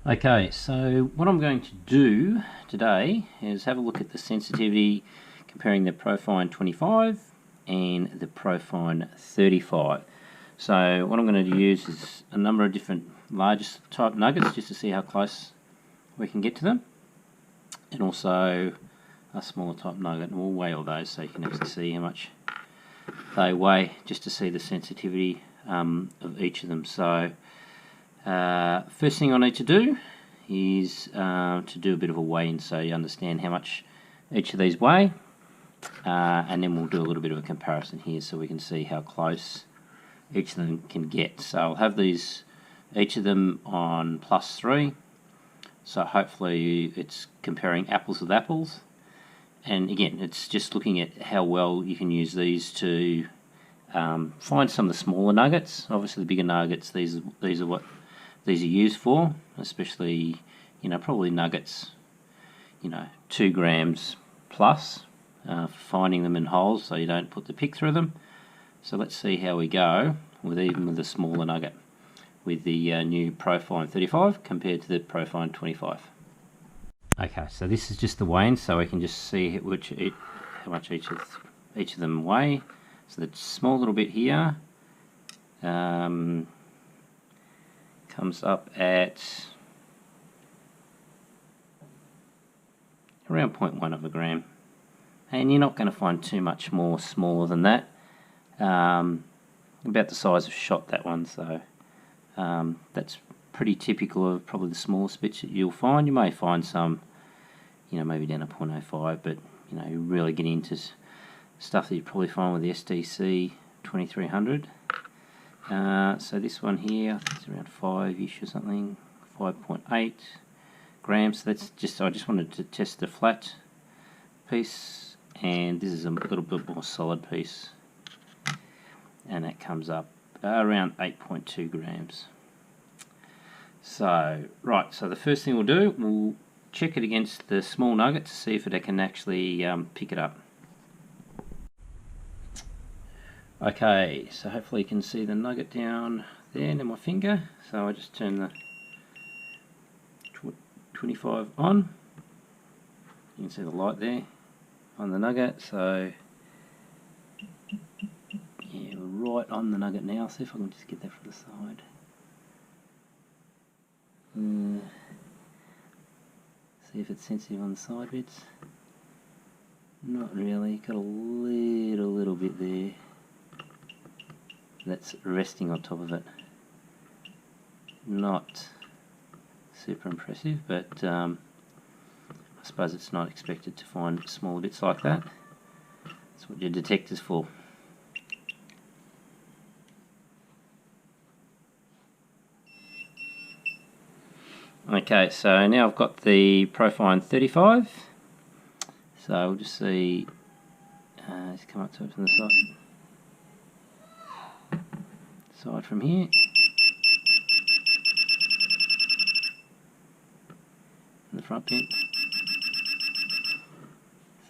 Okay, so what I'm going to do today is have a look at the sensitivity comparing the Profind 25 and the Profind 35. So what I'm going to use is a number of different largest type nuggets just to see how close we can get to them, and also a smaller type nugget, and we'll weigh all those so you can actually see how much they weigh, just to see the sensitivity of each of them. So first thing I need to do is to do a bit of a weigh-in so you understand how much each of these weigh, and then we'll do a little bit of a comparison here so we can see how close each of them can get. So I'll have these, each of them on +3, so hopefully it's comparing apples with apples, and again it's just looking at how well you can use these to find some of the smaller nuggets. Obviously the bigger nuggets, these are what these are used for, especially, probably nuggets, 2 grams plus, for finding them in holes so you don't put the pick through them. So let's see how we go with the smaller nugget with the new Profind 35 compared to the Profind 25. Okay, so this is just the weigh-in, so we can just see how much each of them weigh. So the small little bit here comes up at around 0.1 of a gram, and you're not going to find too much more smaller than that. About the size of shot, that one, so that's pretty typical of probably the smallest bits that you'll find. You may find some, maybe down to 0.05, but you're really getting into stuff that you probably find with the SDC 2300. So this one here, I think it's around 5-ish or something, 5.8 grams. So that's just, I just wanted to test the flat piece, and this is a little bit more solid piece, and that comes up around 8.2 grams. So, right, so the first thing we'll do, we'll check it against the small nugget to see if it can actually pick it up. Okay, so hopefully you can see the nugget down there near my finger. So I just turn the 25 on. You can see the light there on the nugget. So yeah, we're right on the nugget now. See if I can just get that from the side. See if it's sensitive on the side bits. Not really. Got a little bit there. That's resting on top of it. Not super impressive, but I suppose it's not expected to find smaller bits like that. That's what your detector's for. Okay, so now I've got the Profind 35. So we'll just see, just come up to it from the side from here. And the front bit.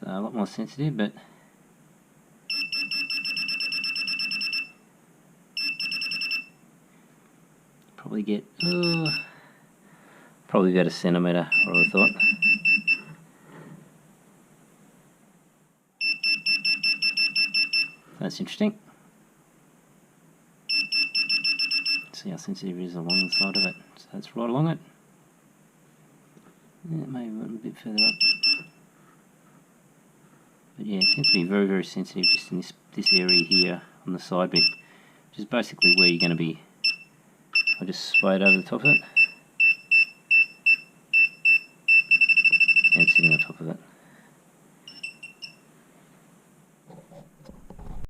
So a lot more sensitive, but probably get probably about a centimetre, I would have thought. That's interesting. See how sensitive it is along the side of it. So it's right along it. Yeah, maybe a little bit further up. But yeah, it seems to be very, very sensitive just in this area here on the side bit, which is basically where you're going to be. I'll just sway it over the top of it. And sitting on top of it.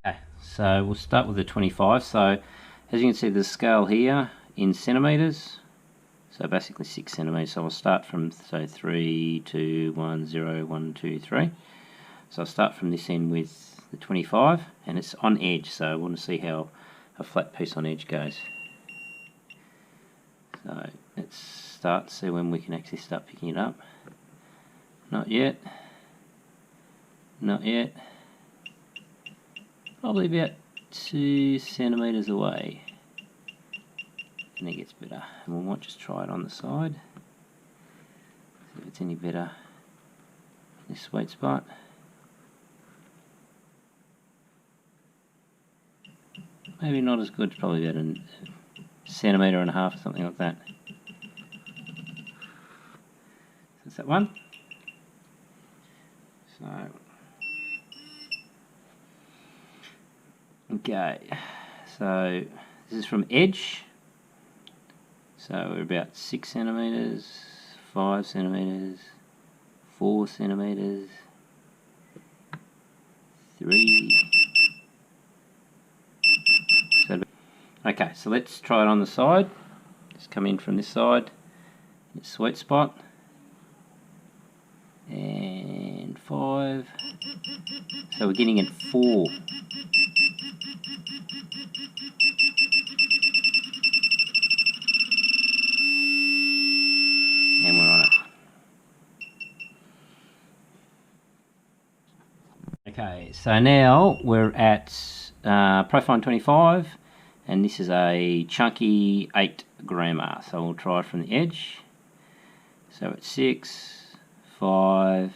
Okay, so we'll start with the 25. So as you can see, the scale here in centimetres, so basically 6 centimetres. So I'll start from, say, 3, 2, 1, 0, 1, 2, 3. So I'll start from this end with the 25, and it's on edge, so I want to see how a flat piece on edge goes. So let's start, see when we can actually start picking it up. Not yet. Not yet. Probably about 2 centimetres away. And it gets better. And we might just try it on the side. it's any better. This sweet spot. Maybe not as good, it's probably about a centimetre and a half or something like that. That's that one. So, okay, so this is from edge. So we're about 6 centimetres, 5 centimetres, 4 centimetres, 3. Okay, so let's try it on the side. Just come in from this side, sweet spot, and 5. So we're getting at 4. And we're on it. Okay, so now we're at Profind 25, and this is a chunky 8 grammer. So we'll try it from the edge. So it's 6, 5,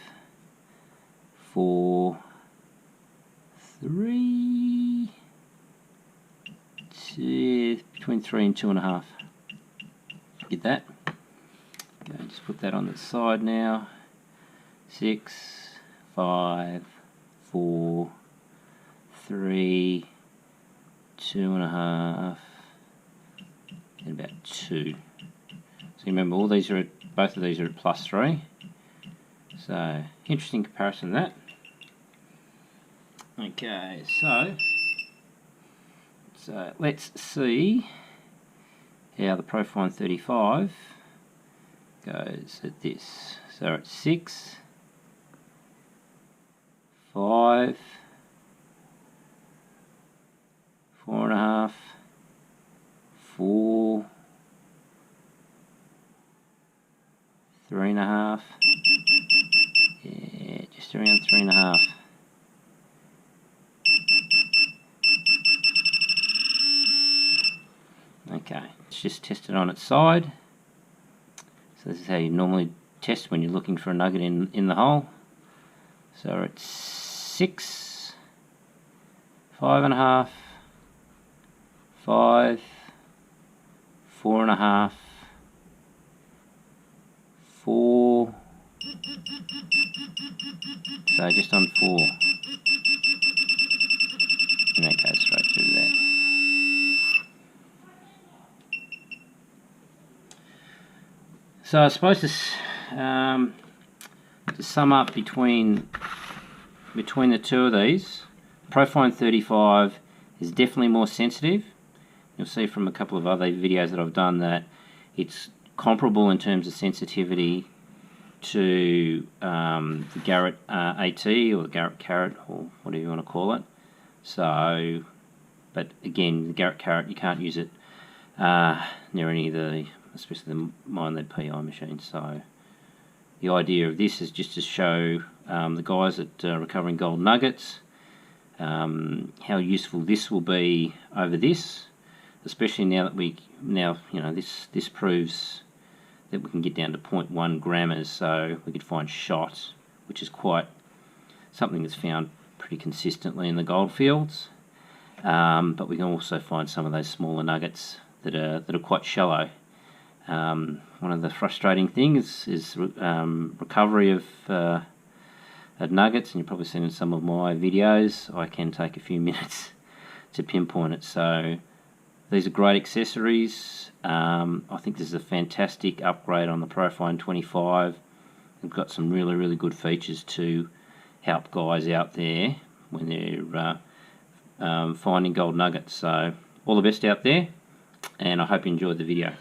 4, 3, 2, between 3 and 2.5. Get that? Okay, just put that on the side now. 6, 5, 4, 3, 2.5, and about 2. So remember, all these are at, both of these are at +3. So interesting comparison that. Okay, so let's see how the Profind 35 goes at this. So it's 6, 5, 4.5, 4, 3.5, yeah, just around 3.5. Okay, let's just test it on its side. So this is how you normally test when you're looking for a nugget in the hole. So it's 6, 5.5, 5, 4.5, 4. So just on 4. And that goes straight through there. So I suppose to sum up between the two of these, Profind 35 is definitely more sensitive. You'll see from a couple of other videos that I've done that it's comparable in terms of sensitivity to the Garrett AT or the Garrett Carrot or whatever you want to call it. So, but again, the Garrett Carrot, you can't use it near any of the, especially the Minelab PI machines. So the idea of this is just to show the guys that are recovering gold nuggets how useful this will be over this, especially now that this proves that we can get down to 0.1 grammars, so we could find shot, which is quite something that's found pretty consistently in the gold fields. But we can also find some of those smaller nuggets that are quite shallow. One of the frustrating things is recovery of nuggets, and you've probably seen in some of my videos, I can take a few minutes to pinpoint it. So these are great accessories. I think this is a fantastic upgrade on the Profind 25. We've got some really good features to help guys out there when they're finding gold nuggets. So all the best out there, and I hope you enjoyed the video.